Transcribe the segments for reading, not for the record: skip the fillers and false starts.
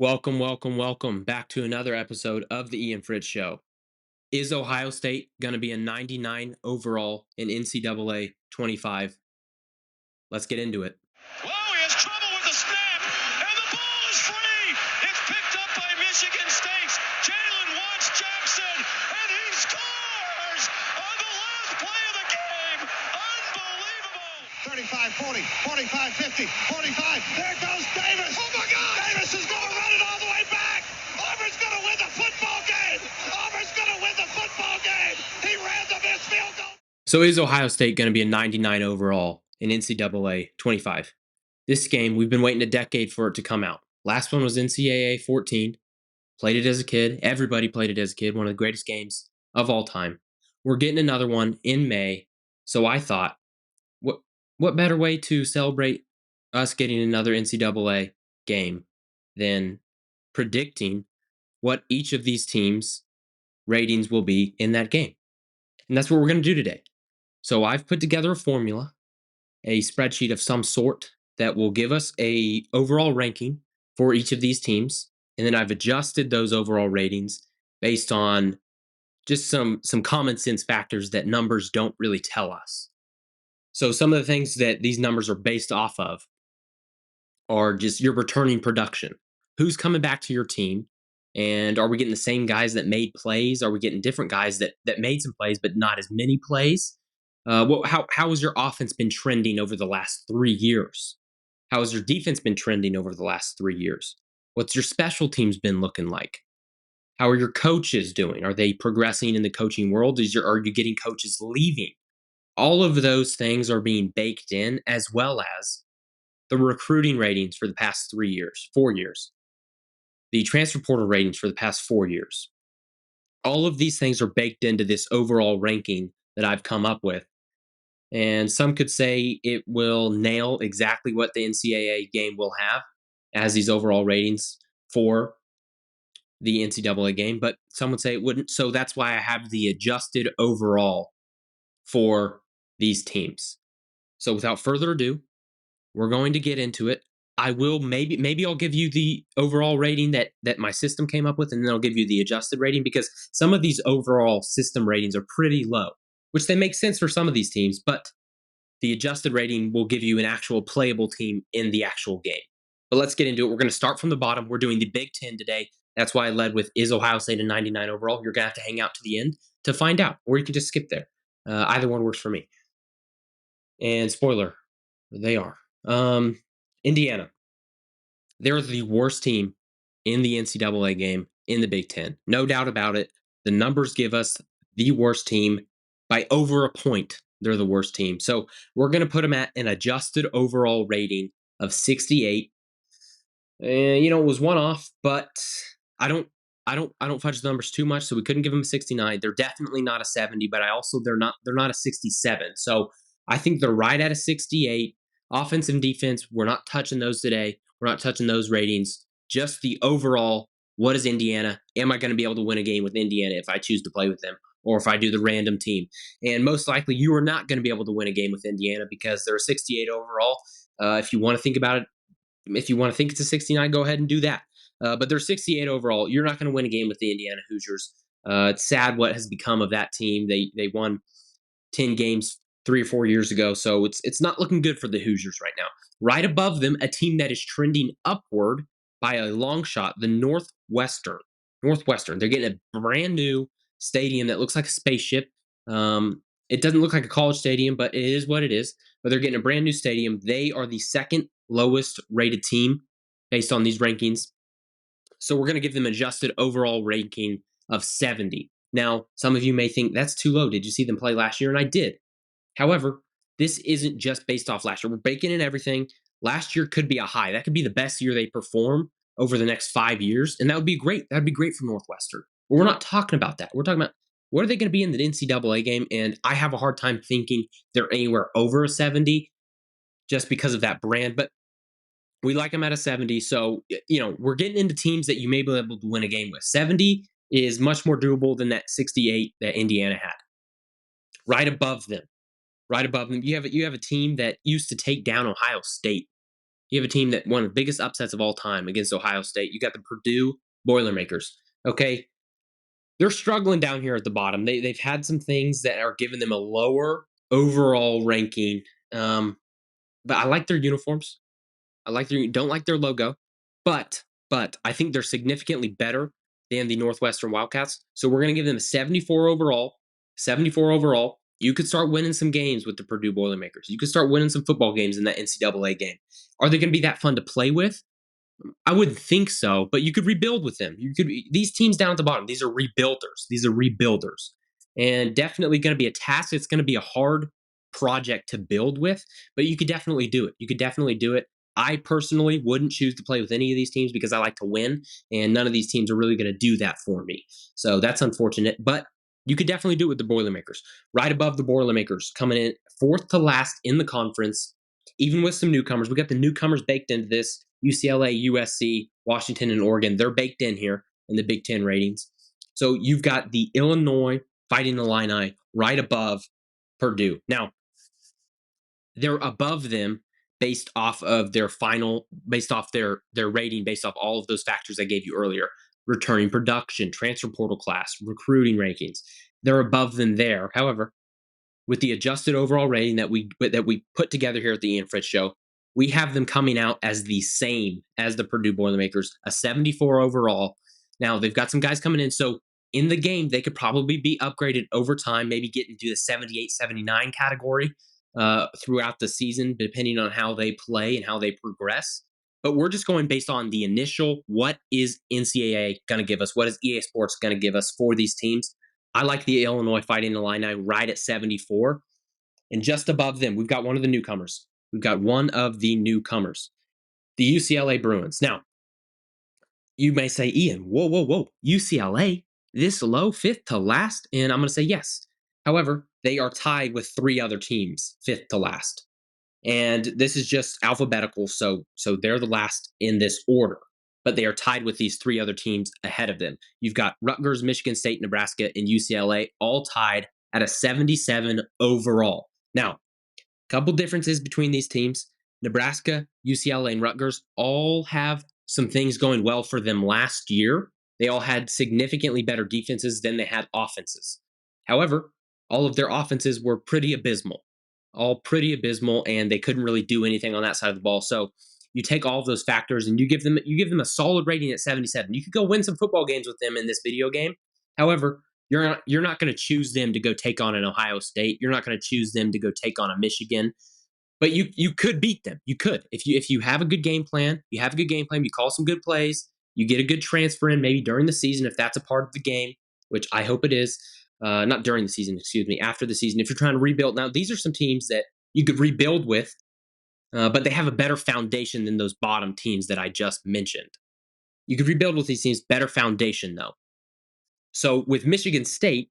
Welcome, welcome, welcome back to another episode of the Ian Fritz Show. Is Ohio State going to be a 99 overall in NCAA 25? Let's get into it. Whoa, he has trouble with the snap, and the ball is free. It's picked up by Michigan State's Jalen Watts Jackson, and he scores on the last play of the game. Unbelievable. 35, 40, 45, 50, 45. There goes Davis. Oh, my God. Davis is going to run it all the way back. Auburn's going to win the football game. Auburn's going to win the football game. He ran the missed field goal. So, is Ohio State going to be a 99 overall in NCAA 25? This game, we've been waiting a decade for it to come out. Last one was NCAA 14. Played it as a kid. Everybody played it as a kid. One of the greatest games of all time. We're getting another one in May. So I thought, what what better way to celebrate us getting another NCAA game than predicting what each of these teams' ratings will be in that game? And that's what we're going to do today. So I've put together a formula, a spreadsheet of some sort that will give us a overall ranking for each of these teams, and then I've adjusted those overall ratings based on just some common sense factors that numbers don't really tell us. So some of the things that these numbers are based off of are just your returning production. Who's coming back to your team? And are we getting the same guys that made plays? Are we getting different guys that made some plays but not as many plays? How has your offense been trending over the last 3 years? How has your defense been trending over the last 3 years? What's your special teams been looking like? How are your coaches doing? Are they progressing in the coaching world? Are you getting coaches leaving? All of those things are being baked in, as well as the recruiting ratings for the past 3 years, 4 years, the transfer portal ratings for the past 4 years. All of these things are baked into this overall ranking that I've come up with. And some could say it will nail exactly what the NCAA game will have as these overall ratings for the NCAA game, but some would say it wouldn't. So that's why I have the adjusted overall for these teams. So without further ado, we're going to get into it. I will maybe I'll give you the overall rating that my system came up with, and then I'll give you the adjusted rating because some of these overall system ratings are pretty low, which they make sense for some of these teams, but the adjusted rating will give you an actual playable team in the actual game. But let's get into it. We're going to start from the bottom. We're doing the Big Ten today. That's why I led with is Ohio State a 99 overall. You're going to have to hang out to the end to find out, or you can just skip there. Either one works for me. And spoiler, they are. Indiana. They're the worst team in the NCAA game in the Big Ten. No doubt about it. The numbers give us the worst team by over a point. They're the worst team. So we're going to put them at an adjusted overall rating of 68. And it was one off, but I don't I don't fudge the numbers too much, so we couldn't give them a 69. They're definitely not a 70, but they're not a 67. So I think they're right at a 68. Offense and defense, we're not touching those today. We're not touching those ratings. Just the overall, what is Indiana? Am I going to be able to win a game with Indiana if I choose to play with them? Or if I do the random team. And most likely you are not going to be able to win a game with Indiana because they're a 68 overall. If you want to think about it, if you want to think it's a 69, go ahead and do that. But they're 68 overall. You're not going to win a game with the Indiana Hoosiers. It's sad what has become of that team. They won 10 games 3 or 4 years ago, so it's not looking good for the Hoosiers right now. Right above them, a team that is trending upward by a long shot, the Northwestern. Northwestern. They're getting a brand new stadium that looks like a spaceship. It doesn't look like a college stadium, but it is what it is. But they're getting a brand new stadium. They are the second lowest rated team based on these rankings. So we're going to give them adjusted overall ranking of 70. Now, some of you may think that's too low. Did you see them play last year? And I did. However, this isn't just based off last year. We're baking in everything. Last year could be a high. That could be the best year they perform over the next 5 years. And that would be great. That would be great for Northwestern. But we're not talking about that. We're talking about what are they going to be in the NCAA game? And I have a hard time thinking they're anywhere over a 70 just because of that brand. But we like them at a 70. So, we're getting into teams that you may be able to win a game with. 70 is much more doable than that 68 that Indiana had. Right above them, you have a team that used to take down Ohio State You have a team that one of the biggest upsets of all time against Ohio State. You got the Purdue Boilermakers. Okay, they're struggling down here at the bottom. They've had some things that are giving them a lower overall ranking. Um, but I like their uniforms. Don't like their logo, but I think they're significantly better than the Northwestern Wildcats. So we're gonna give them a 74 overall. 74 overall. You could start winning some games with the Purdue Boilermakers. You could start winning some football games in that NCAA game. Are they gonna be that fun to play with? I wouldn't think so, but you could rebuild with them. You could these teams down at the bottom. These are rebuilders. These are rebuilders, and definitely going to be a task. It's going to be a hard project to build with, but you could definitely do it. You could definitely do it. I personally wouldn't choose to play with any of these teams because I like to win, and none of these teams are really going to do that for me. So that's unfortunate, but you could definitely do it with the Boilermakers. Right above the Boilermakers, coming in fourth to last in the conference, even with some newcomers. We got the newcomers baked into this. UCLA, USC, Washington, and Oregon, they're baked in here in the Big Ten ratings. So you've got the Illinois Fighting Illini right above Purdue. Now, they're above them based off of based off their rating, based off all of those factors I gave you earlier. Returning production, transfer portal class, recruiting rankings. They're above them there. However, with the adjusted overall rating that we put together here at the Ian Fritz Show, we have them coming out as the same as the Purdue Boilermakers, a 74 overall. Now they've got some guys coming in, so in the game they could probably be upgraded over time, maybe get into the 78, 79 category throughout the season, depending on how they play and how they progress. But we're just going based on the initial. What is NCAA going to give us? What is EA Sports going to give us for these teams? I like the Illinois Fighting Illini right at 74. And just above them, we've got one of the newcomers. We've got one of the newcomers, the UCLA Bruins. Now, you may say, Ian, whoa, whoa, whoa, UCLA, this low, fifth to last? And I'm going to say yes. However, they are tied with three other teams, fifth to last. And this is just alphabetical, so they're the last in this order. But they are tied with these three other teams ahead of them. You've got Rutgers, Michigan State, Nebraska, and UCLA all tied at a 77 overall. Now, couple differences between these teams. Nebraska, UCLA, and Rutgers all have some things going well for them last year. They all had significantly better defenses than they had offenses. However, all of their offenses were pretty abysmal, all pretty abysmal, and they couldn't really do anything on that side of the ball. So you take all of those factors and you give them a solid rating at 77. You could go win some football games with them in this video game. However, you're not going to choose them to go take on an Ohio State. You're not going to choose them to go take on a Michigan. But you could beat them. You could if you have a good game plan. You have a good game plan. You call some good plays. You get a good transfer in maybe during the season if that's a part of the game, which I hope it is. Not during the season, excuse me, after the season. If you're trying to rebuild, now these are some teams that you could rebuild with, but they have a better foundation than those bottom teams that I just mentioned. You could rebuild with these teams, better foundation though. So with Michigan State,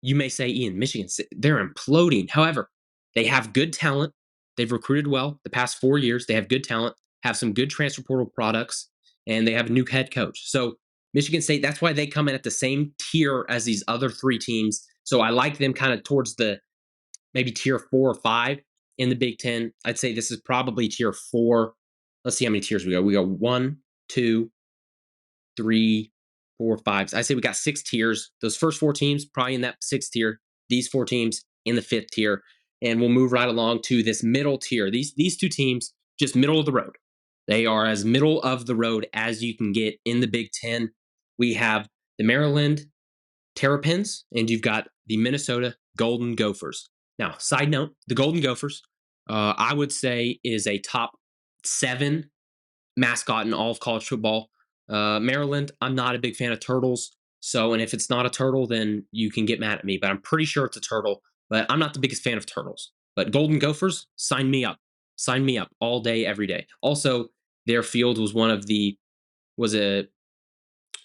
you may say, Ian, Michigan, they're imploding. However, they have good talent. They've recruited well the past 4 years. They have good talent, have some good transfer portal products, and they have a new head coach. So Michigan State, that's why they come in at the same tier as these other three teams. So I like them kind of towards the maybe tier 4 or 5 in the Big Ten. I'd say this is probably tier 4. Let's see how many tiers we go. We go 1, 2, 3, 4, 5. I say we got 6 tiers. Those first 4 teams probably in that 6th tier. These 4 teams in the 5th tier, and we'll move right along to this middle tier. These 2 teams just middle of the road. They are as middle of the road as you can get in the Big Ten. We have the Maryland Terrapins, and you've got the Minnesota Golden Gophers. Now, side note, the Golden Gophers, I would say, is a top 7 mascot in all of college football. Maryland, I'm not a big fan of turtles. So, and if it's not a turtle, then you can get mad at me, but I'm pretty sure it's a turtle. But I'm not the biggest fan of turtles. But Golden Gophers, sign me up. Sign me up all day, every day. Also, their field was was a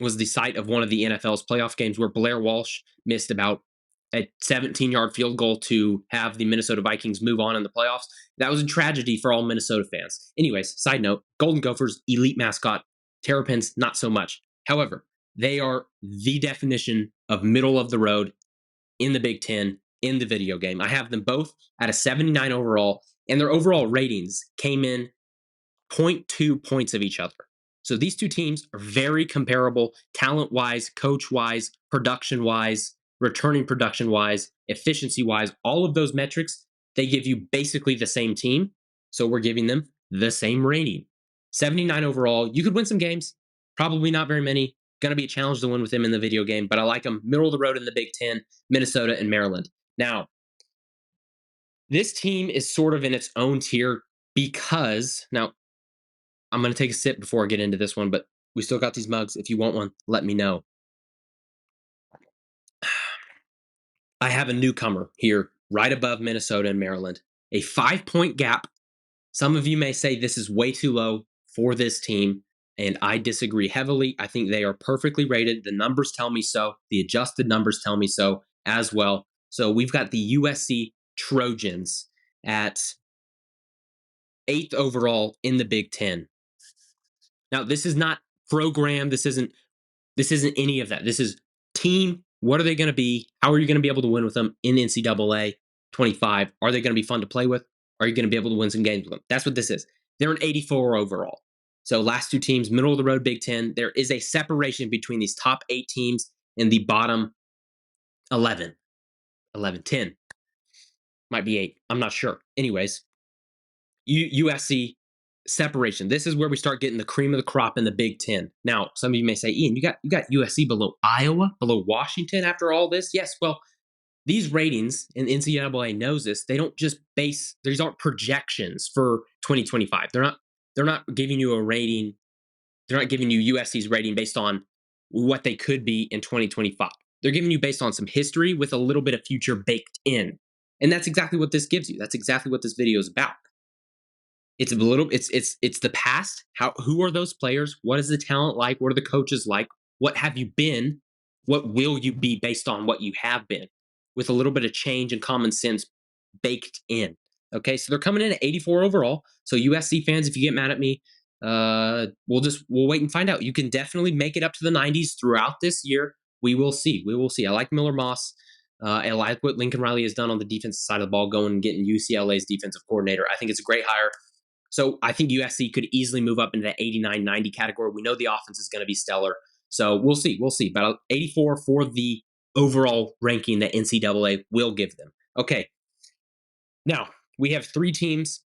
was the site of one of the NFL's playoff games where Blair Walsh missed about a 17-yard field goal to have the Minnesota Vikings move on in the playoffs. That was a tragedy for all Minnesota fans. Anyways, side note, Golden Gophers, elite mascot. Terrapins, not so much. However, they are the definition of middle of the road in the Big Ten in the video game. I have them both at a 79 overall, and their overall ratings came in 0.2 points of each other. So these two teams are very comparable talent wise, coach wise, production wise, returning production wise, efficiency wise, all of those metrics, they give you basically the same team. So we're giving them the same rating. 79 overall. You could win some games, probably not very many. Going to be a challenge to win with them in the video game, but I like them middle of the road in the Big Ten, Minnesota and Maryland. Now, this team is sort of in its own tier because now I'm going to take a sip before I get into this one, but we still got these mugs. If you want one, let me know. I have a newcomer here right above Minnesota and Maryland, a 5-point gap. Some of you may say this is way too low for this team, and I disagree heavily. I think they are perfectly rated. The numbers tell me so. The adjusted numbers tell me so as well. So we've got the USC Trojans at 8th overall in the Big Ten. Now, this is not program. This isn't any of that. This is team. What are they going to be? How are you going to be able to win with them in NCAA 25? Are they going to be fun to play with? Are you going to be able to win some games with them? That's what this is. They're an 84 overall. So last two teams, middle of the road Big Ten. There is a separation between these top 8 teams and the bottom 11. 10. Might be 8. I'm not sure. Anyways, USC separation. This is where we start getting the cream of the crop in the Big Ten. Now, some of you may say, Ian, you got USC below Iowa, below Washington after all this. Yes, well, these ratings, and NCAA knows this. They don't just base; these aren't projections for 2025. They're not giving you a rating. They're not giving you USC's rating based on what they could be in 2025. They're giving you based on some history with a little bit of future baked in, and that's exactly what this gives you. That's exactly what this video is about. It's a little it's the past. Who are those players? What is the talent like? What are the coaches like? What have you been? What will you be based on what you have been? With a little bit of change and common sense baked in. Okay, so they're coming in at 84 overall. So USC fans, if you get mad at me, we'll wait and find out. You can definitely make it up to the 90s throughout this year. We will see. We will see. I like Miller Moss. I like what Lincoln Riley has done on the defensive side of the ball, going and getting UCLA's defensive coordinator. I think it's a great hire. So I think USC could easily move up into that 89, 90 category. We know the offense is going to be stellar. So we'll see. We'll see. But 84 for the overall ranking that NCAA will give them. Okay. Now, we have 3 teams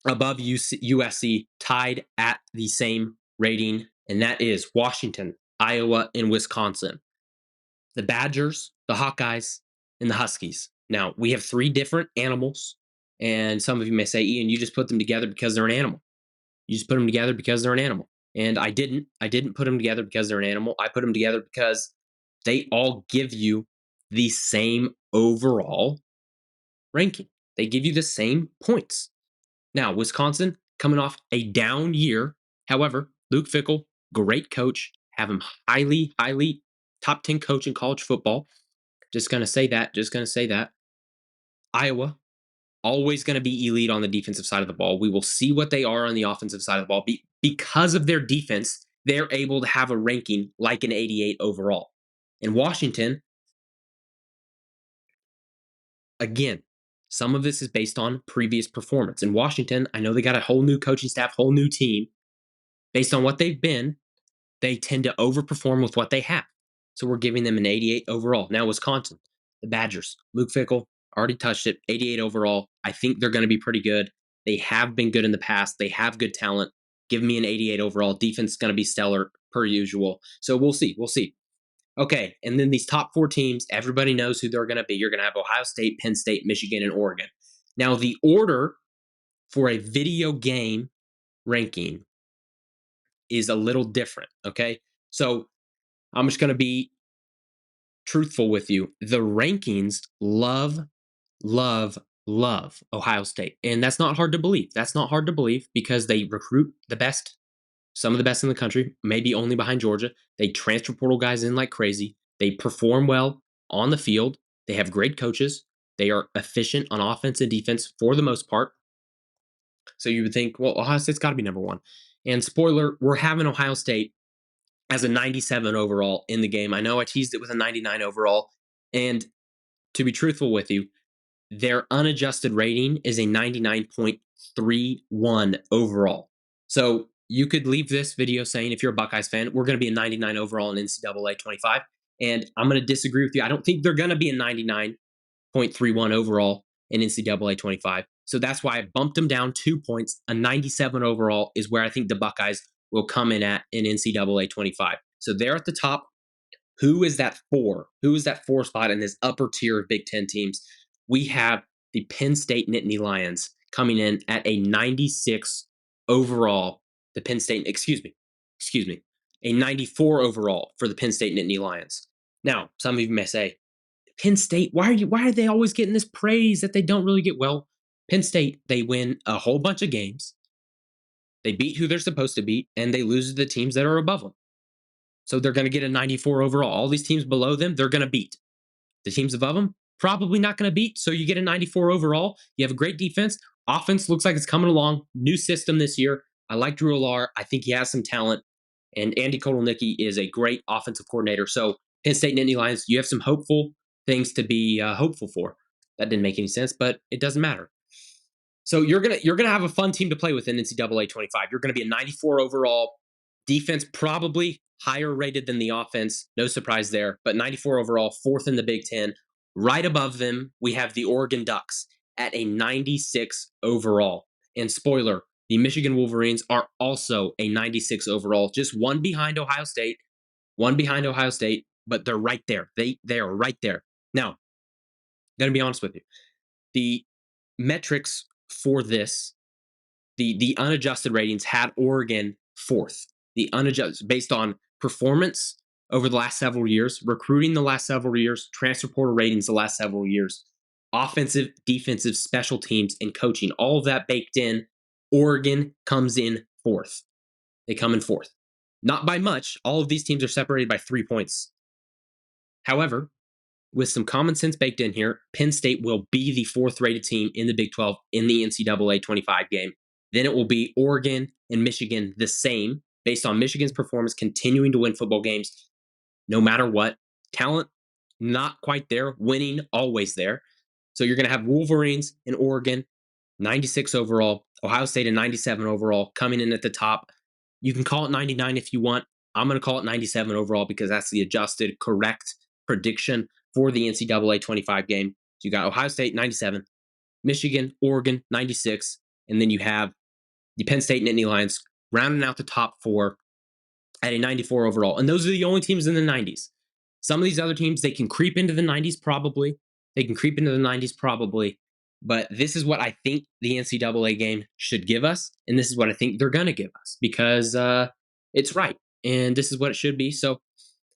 above USC tied at the same rating, and that is Washington, Iowa, and Wisconsin. The Badgers, the Hawkeyes, and the Huskies. Now, we have 3 different animals. And some of you may say, Ian, you just put them together because they're an animal. You just put them together because they're an animal. And I didn't. I didn't put them together because they're an animal. I put them together because they all give you the same overall ranking. They give you the same points. Now, Wisconsin coming off a down year. However, Luke Fickell, great coach, have him highly, highly top 10 coach in college football. Just going to say that. Just going to say that. Iowa, always going to be elite on the defensive side of the ball. We will see what they are on the offensive side of the ball. Because of their defense, they're able to have a ranking like an 88 overall. In Washington, again, some of this is based on previous performance. In Washington, I know they got a whole new coaching staff, whole new team. Based on what they've been, they tend to overperform with what they have. So we're giving them an 88 overall. Now, Wisconsin, the Badgers, Luke Fickell, already touched it, 88 overall. I think they're going to be pretty good. They have been good in the past. They have good talent. Give me an 88 overall. Defense is going to be stellar per usual. So we'll see. We'll see. Okay, and then these top 4 teams, everybody knows who they're going to be. You're going to have Ohio State, Penn State, Michigan, and Oregon. Now, the order for a video game ranking is a little different, okay? So I'm just going to be truthful with you. The rankings love Ohio State. And that's not hard to believe. That's not hard to believe because they recruit the best, some of the best in the country, maybe only behind Georgia. They transfer portal guys in like crazy. They perform well on the field. They have great coaches. They are efficient on offense and defense for the most part. So you would think, well, Ohio State's got to be number 1. And spoiler, we're having Ohio State as a 97 overall in the game. I know I teased it with a 99 overall. And to be truthful with you, their unadjusted rating is a 99.31 overall. So you could leave this video saying, if you're a Buckeyes fan, we're going to be a 99 overall in NCAA 25. And I'm going to disagree with you. I don't think they're going to be a 99.31 overall in NCAA 25. So that's why I bumped them down 2 points. A 97 overall is where I think the Buckeyes will come in at in NCAA 25. So they're at the top. Who is that four? Who is that four spot in this upper tier of Big Ten teams? We have the Penn State Nittany Lions coming in at a 96 overall. The Penn State, excuse me, a 94 overall for the Penn State Nittany Lions. Now, some of you may say, Penn State, why are they always getting this praise that they don't really get? Well, Penn State, they win a whole bunch of games. They beat who they're supposed to beat, and they lose to the teams that are above them. So they're going to get a 94 overall. All these teams below them, they're going to beat. The teams above them, probably not going to beat. So you get a 94 overall. You have a great defense. Offense looks like it's coming along. New system this year. I like Drew Allar. I think he has some talent. And Andy Kotelnicki is a great offensive coordinator. So Penn State Nittany Lions, you have some hopeful things to be hopeful for. That didn't make any sense, but it doesn't matter. So you're gonna have a fun team to play with in NCAA 25. You're gonna be a 94 overall. Defense probably higher rated than the offense. No surprise there. But 94 overall, fourth in the Big Ten. Right above them, we have the Oregon Ducks at a 96 overall. And spoiler, the Michigan Wolverines are also a 96 overall, just one behind Ohio State, but they're right there. They are right there. Now, I'm gonna be honest with you. The metrics for this, the unadjusted ratings had Oregon fourth. The unadjusted based on performance over the last several years, recruiting the last several years, transfer portal ratings the last several years, offensive, defensive, special teams, and coaching, all of that baked in. Oregon comes in fourth. They come in fourth. Not by much. All of these teams are separated by 3 points. However, with some common sense baked in here, Penn State will be the fourth rated team in the Big 12 in the NCAA 25 game. Then it will be Oregon and Michigan the same, based on Michigan's performance continuing to win football games no matter what. Talent, not quite there. Winning, always there. So you're going to have Wolverines in Oregon, 96 overall. Ohio State, a 97 overall, coming in at the top. You can call it 99 if you want. I'm going to call it 97 overall because that's the adjusted, correct prediction for the NCAA 25 game. So you got Ohio State, 97, Michigan, Oregon, 96, and then you have the Penn State Nittany Lions rounding out the top four at a 94 overall. And those are the only teams in the 90s. Some of these other teams, they can creep into the 90s probably. But this is what I think the NCAA game should give us. And this is what I think they're going to give us because it's right. And this is what it should be. So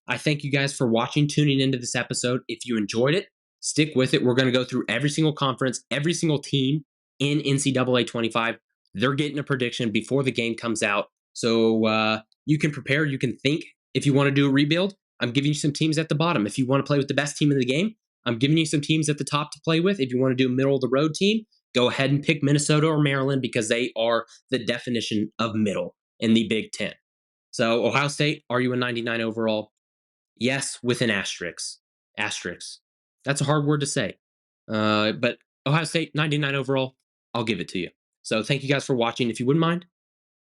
I thank you guys for watching, tuning into this episode. If you enjoyed it, stick with it. We're going to go through every single conference, every single team in NCAA 25. They're getting a prediction before the game comes out. So you can prepare. You can think. If you want to do a rebuild, I'm giving you some teams at the bottom. If you want to play with the best team in the game, I'm giving you some teams at the top to play with. If you want to do a middle of the road team, go ahead and pick Minnesota or Maryland because they are the definition of middle in the Big Ten. So Ohio State, are you a 99 overall? Yes, with an asterisk. Asterisk. That's a hard word to say. But Ohio State, 99 overall, I'll give it to you. So thank you guys for watching. If you wouldn't mind,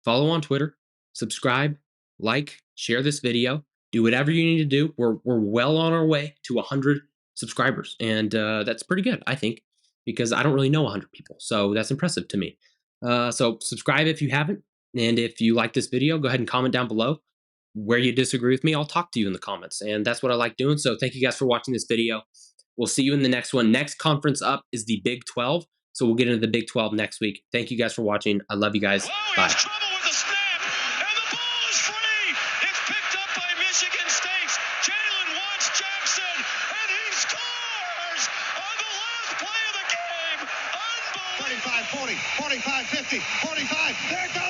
follow on Twitter, subscribe, like, share this video, do whatever you need to do. We're well on our way to 100 subscribers. And that's pretty good, I think, because I don't really know 100 people. So that's impressive to me. So subscribe if you haven't. And if you like this video, go ahead and comment down below where you disagree with me. I'll talk to you in the comments. And that's what I like doing. So thank you guys for watching this video. We'll see you in the next one. Next conference up is the Big 12. So we'll get into the Big 12 next week. Thank you guys for watching. I love you guys. Whoa, Bye. he has trouble with the snap, and the ball is free. It's picked up by Michigan State's Jalen Watts Jackson, and he scores on the last play of the game. Unbelievable. 35, 40, 45, 50, 45. There goes